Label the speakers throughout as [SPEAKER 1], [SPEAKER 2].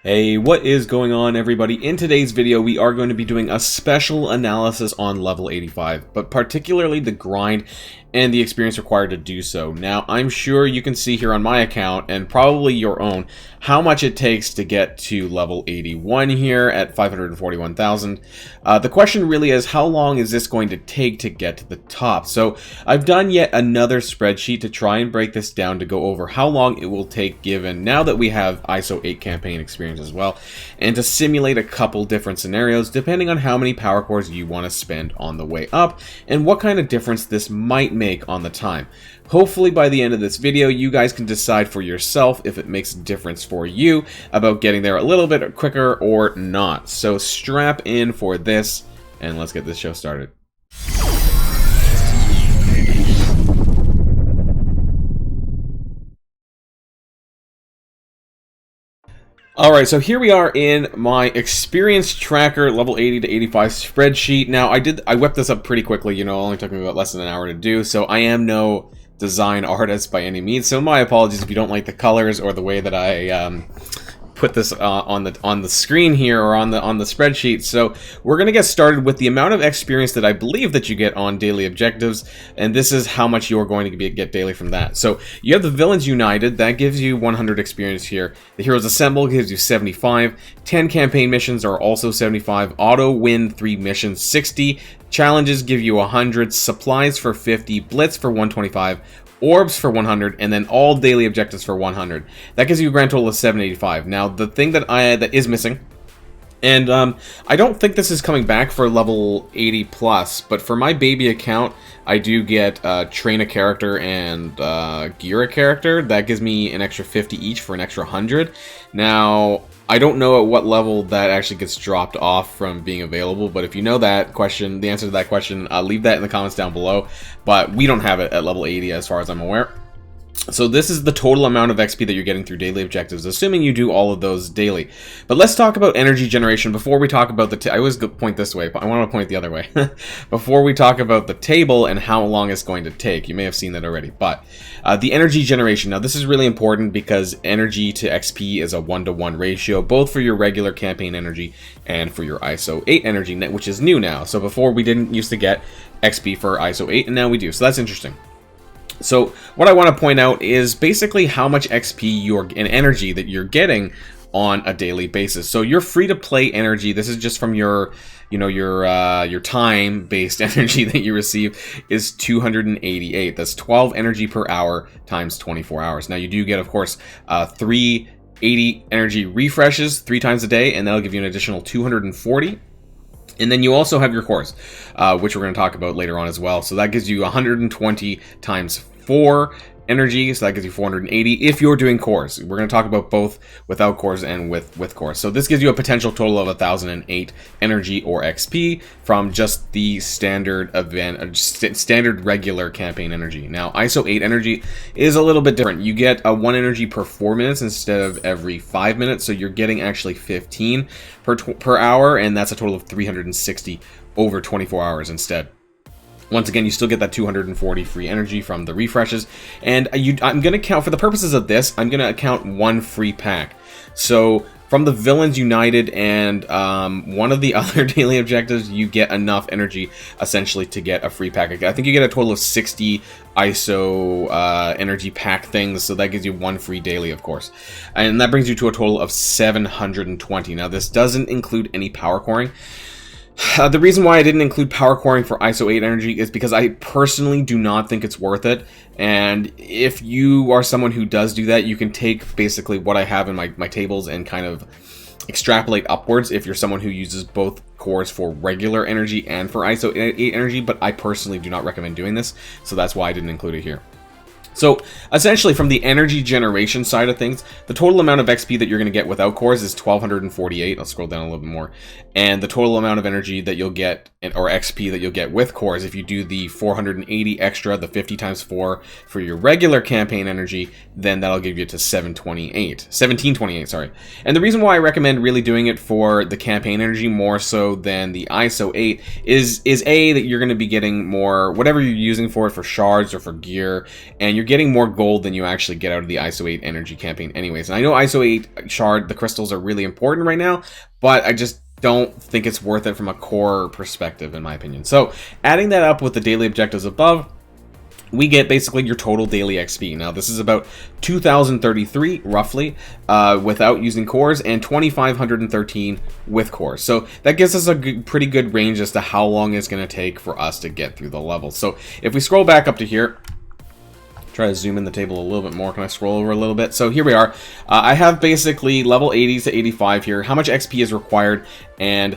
[SPEAKER 1] Hey, what is going on, everybody? In today's video, we are going to be doing a special analysis on level 85, but particularly the grind and the experience required to do so. Now, I'm sure you can see here on my account, and probably your own, how much it takes to get to level 81 here at 541,000. The question really is, how long is this going to take to get to the top? So, I've done yet another spreadsheet to try and break this down to go over how long it will take given now that we have ISO 8 campaign experience as well, and to simulate a couple different scenarios depending on how many power cores you want to spend on the way up and what kind of difference this might make on the time. Hopefully by the end of this video you guys can decide for yourself if it makes a difference for you about getting there a little bit quicker or not. So strap in for this and let's get this show started. Alright, so here we are in my experience tracker level 80 to 85 spreadsheet. Now, I whipped this up pretty quickly, you know, it only took me about less than an hour to do, so I am no design artist by any means, so my apologies if you don't like the colors or the way that I put this on the screen here or on the spreadsheet. So we're gonna get started with the amount of experience that I believe that you get on daily objectives, and this is how much you're going to get daily from that. So you have the Villains United, that gives you 100 experience here. The Heroes Assemble gives you 75. 10 campaign missions are also 75. Auto win 3 missions 60. Challenges give you 100. Supplies for 50. Blitz for 125. Orbs for 100, and then all daily objectives for 100. That gives you a grand total of 785. Now, the thing that is missing, and I don't think this is coming back for level 80 plus, but for my baby account, I do get train a character and gear a character. That gives me an extra 50 each for an extra 100. Now, I don't know at what level that actually gets dropped off from being available, but if you know that question, the answer to that question, leave that in the comments down below. But we don't have it at level 80 as far as I'm aware. So this is the total amount of XP that you're getting through daily objectives, assuming you do all of those daily. But let's talk about energy generation before we talk about the... I always point this way, but I want to point the other way. Before we talk about the table and how long it's going to take. You may have seen that already, but the energy generation. Now this is really important because energy to XP is a 1-to-1 ratio, both for your regular campaign energy and for your ISO 8 energy, which is new now. So before we didn't used to get XP for ISO 8, and now we do. So that's interesting. So what I want to point out is basically how much XP and energy that you're getting on a daily basis. So your free to play energy, this is just from your, you know, your time based energy that you receive, is 288. That's 12 energy per hour times 24 hours. Now you do get, of course, 380 energy refreshes 3 times a day, and that'll give you an additional 240. And then you also have your cores, which we're going to talk about later on as well. So that gives you 120 times 4 energy, so that gives you 480 if you're doing cores. We're going to talk about both without cores and with cores. So this gives you a potential total of 1008 energy or XP from just the standard event, standard regular campaign energy. Now ISO 8 energy is a little bit different. You get a 1 energy per 4 minutes instead of every 5 minutes, so you're getting actually 15 per hour, and that's a total of 360 over 24 hours instead. Once again, you still get that 240 free energy from the refreshes, and I'm going to count, for the purposes of this, I'm going to count 1 free pack. So from the Villains United and one of the other daily objectives, you get enough energy essentially to get a free pack. I think you get a total of 60 ISO energy pack things, so that gives you 1 free daily, of course. And that brings you to a total of 720. Now this doesn't include any power coring. The reason why I didn't include power coring for ISO 8 energy is because I personally do not think it's worth it. And if you are someone who does do that, you can take basically what I have in my tables and kind of extrapolate upwards if you're someone who uses both cores for regular energy and for ISO 8 energy, but I personally do not recommend doing this, so that's why I didn't include it here. So essentially from the energy generation side of things, the total amount of XP that you're going to get without cores is 1248. I'll scroll down a little bit more. And the total amount of energy that you'll get, or XP that you'll get with cores, if you do the 480 extra, the 50 times 4 for your regular campaign energy, then that'll give you to 1728, sorry. And the reason why I recommend really doing it for the campaign energy more so than the ISO 8 is A, that you're going to be getting more, whatever you're using for it, for shards or for gear, and you're you're getting more gold than you actually get out of the ISO 8 energy campaign anyways. And I know ISO 8 shard, the crystals are really important right now, but I just don't think it's worth it from a core perspective, in my opinion. So adding that up with the daily objectives above, we get basically your total daily XP. Now, this is about 2,033, roughly, without using cores, and 2,513 with cores. So that gives us a pretty good range as to how long it's going to take for us to get through the level. So if we scroll back up to here, try to zoom in the table a little bit more. Can I scroll over a little bit? So here we are. I have basically level 80s to 85 here, how much XP is required, and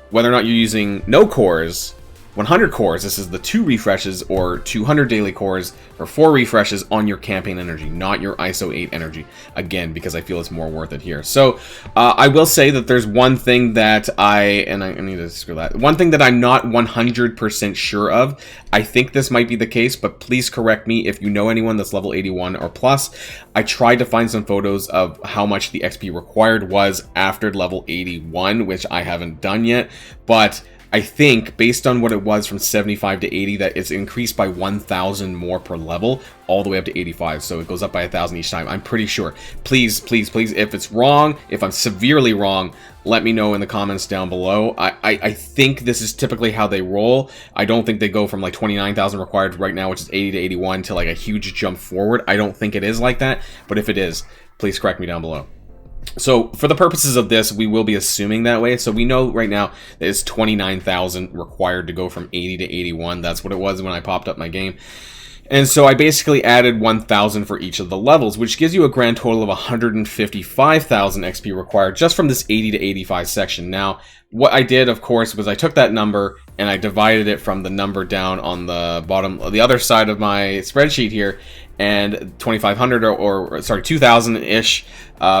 [SPEAKER 1] whether or not you're using no cores, 100 cores, this is the 2 refreshes, or 200 daily cores, or 4 refreshes on your campaign energy, not your ISO 8 energy, again, because I feel it's more worth it here. So, I will say that there's one thing that I need to screw that, one thing that I'm not 100% sure of. I think this might be the case, but please correct me if you know anyone that's level 81 or plus. I tried to find some photos of how much the XP required was after level 81, which I haven't done yet, but I think, based on what it was from 75 to 80, that it's increased by 1,000 more per level, all the way up to 85, so it goes up by 1,000 each time. I'm pretty sure. Please, please, please, if it's wrong, if I'm severely wrong, let me know in the comments down below. I think this is typically how they roll. I don't think they go from like 29,000 required right now, which is 80 to 81, to like a huge jump forward. I don't think it is like that, but if it is, please correct me down below. So for the purposes of this, we will be assuming that way. So we know right now that it's 29,000 required to go from 80 to 81. That's what it was when I popped up my game. And so I basically added 1,000 for each of the levels, which gives you a grand total of 155,000 XP required just from this 80 to 85 section. Now, what I did, of course, was I took that number and I divided it from the number down on the bottom, the other side of my spreadsheet here, and 2,500 or sorry, 2,000-ish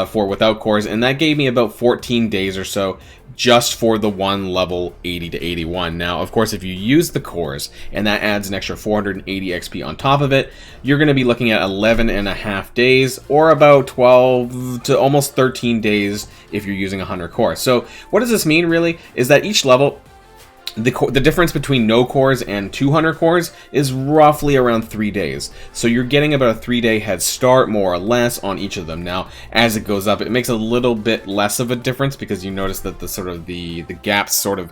[SPEAKER 1] for without cores, and that gave me about 14 days or so just for the one level 80 to 81. Now, of course, if you use the cores, and that adds an extra 480 XP on top of it, you're going to be looking at 11 and a half days, or about 12 to almost 13 days if you're using 100 cores. So what does this mean, really, is that each level, the difference between no cores and 200 cores is roughly around 3 days. So you're getting about a 3-day head start, more or less, on each of them. Now, as it goes up, it makes a little bit less of a difference because you notice that the gaps sort of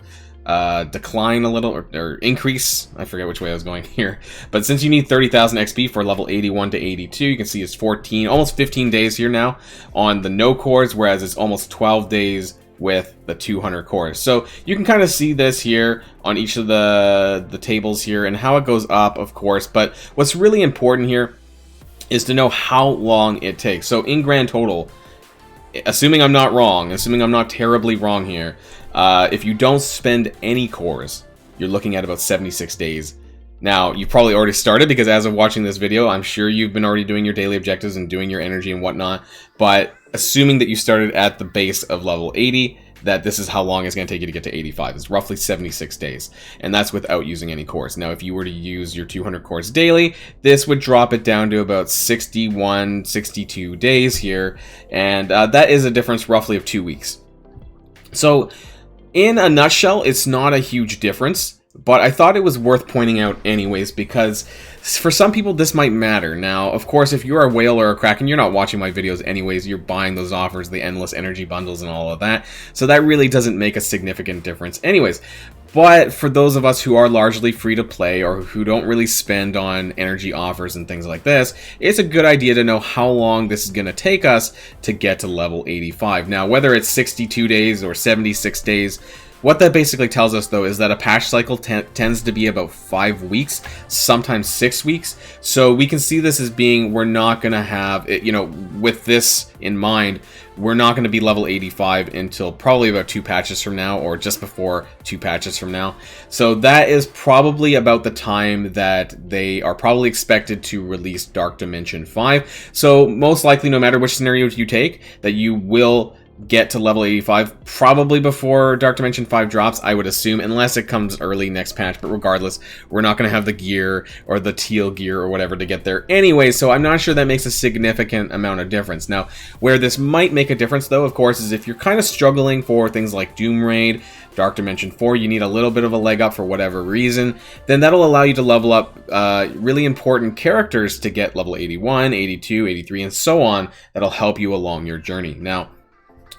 [SPEAKER 1] decline a little, or increase. I forget which way I was going here. But since you need 30,000 XP for level 81 to 82, you can see it's 14, almost 15 days here now on the no cores, whereas it's almost 12 days with the 200 cores. So you can kind of see this here on each of the tables here and how it goes up, of course. But what's really important here is to know how long it takes. So in grand total, assuming I'm not wrong, assuming I'm not terribly wrong here, if you don't spend any cores, you're looking at about 76 days. Now, you've probably already started, because as of watching this video, I'm sure you've been already doing your daily objectives and doing your energy and whatnot, but assuming that you started at the base of level 80, that this is how long it's going to take you to get to 85. It's roughly 76 days, and that's without using any cores. Now, if you were to use your 200 cores daily, this would drop it down to about 61, 62 days here, and that is a difference roughly of 2 weeks. So, in a nutshell, it's not a huge difference, but I thought it was worth pointing out anyways, because for some people this might matter. Now, of course, if you're a whale or a kraken, you're not watching my videos anyways. You're buying those offers, the endless energy bundles and all of that. So that really doesn't make a significant difference anyways. But for those of us who are largely free to play, or who don't really spend on energy offers and things like this, it's a good idea to know how long this is going to take us to get to level 85. Now, whether it's 62 days or 76 days, what that basically tells us, though, is that a patch cycle tends to be about 5 weeks, sometimes 6 weeks. So we can see this as being, we're not going to have, you know, with this in mind, we're not going to be level 85 until probably about 2 patches from now, or just before 2 patches from now. So that is probably about the time that they are probably expected to release Dark Dimension 5. So most likely, no matter which scenario you take, that you will get to level 85 probably before Dark Dimension 5 drops, I would assume, unless it comes early next patch. But regardless, we're not going to have the gear or the teal gear or whatever to get there anyway, so I'm not sure that makes a significant amount of difference. Now, where this might make a difference, though, of course, is if you're kind of struggling for things like Doom Raid, Dark Dimension 4, you need a little bit of a leg up for whatever reason, then that'll allow you to level up really important characters to get level 81, 82, 83, and so on. That'll help you along your journey. Now,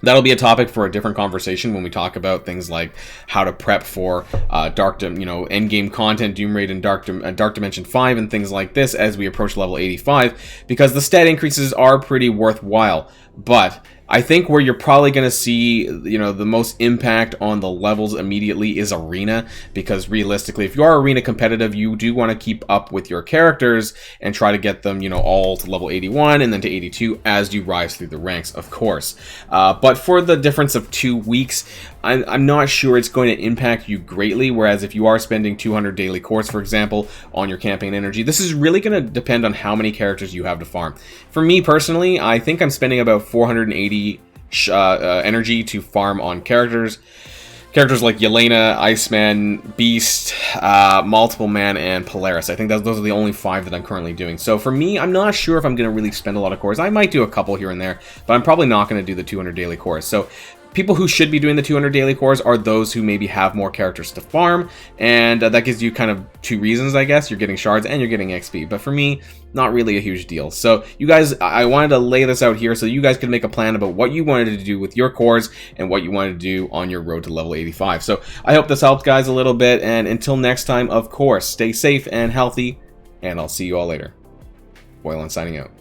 [SPEAKER 1] that'll be a topic for a different conversation when we talk about things like how to prep for endgame content, Doom Raid, and Dark Dimension 5, and things like this as we approach level 85, because the stat increases are pretty worthwhile. But I think where you're probably going to see, the most impact on the levels immediately is Arena, because realistically, if you are Arena competitive, you do want to keep up with your characters and try to get them, all to level 81 and then to 82 as you rise through the ranks, of course. But for the difference of 2 weeks, I'm not sure it's going to impact you greatly, whereas if you are spending 200 daily cores, for example, on your campaign energy, this is really going to depend on how many characters you have to farm. For me personally, I think I'm spending about 480 energy to farm on characters like Yelena, Iceman, Beast, Multiple Man, and Polaris. I think those are the only 5 that I'm currently doing. So for me, I'm not sure if I'm going to really spend a lot of cores. I might do a couple here and there, but I'm probably not going to do the 200 daily cores. So people who should be doing the 200 daily cores are those who maybe have more characters to farm, and that gives you kind of 2 reasons, I guess. You're getting shards and you're getting XP, but for me, not really a huge deal. So you guys, I wanted to lay this out here so you guys could make a plan about what you wanted to do with your cores and what you wanted to do on your road to level 85. So I hope this helped, guys, a little bit, and until next time, of course, stay safe and healthy, and I'll see you all later. Boilon signing out.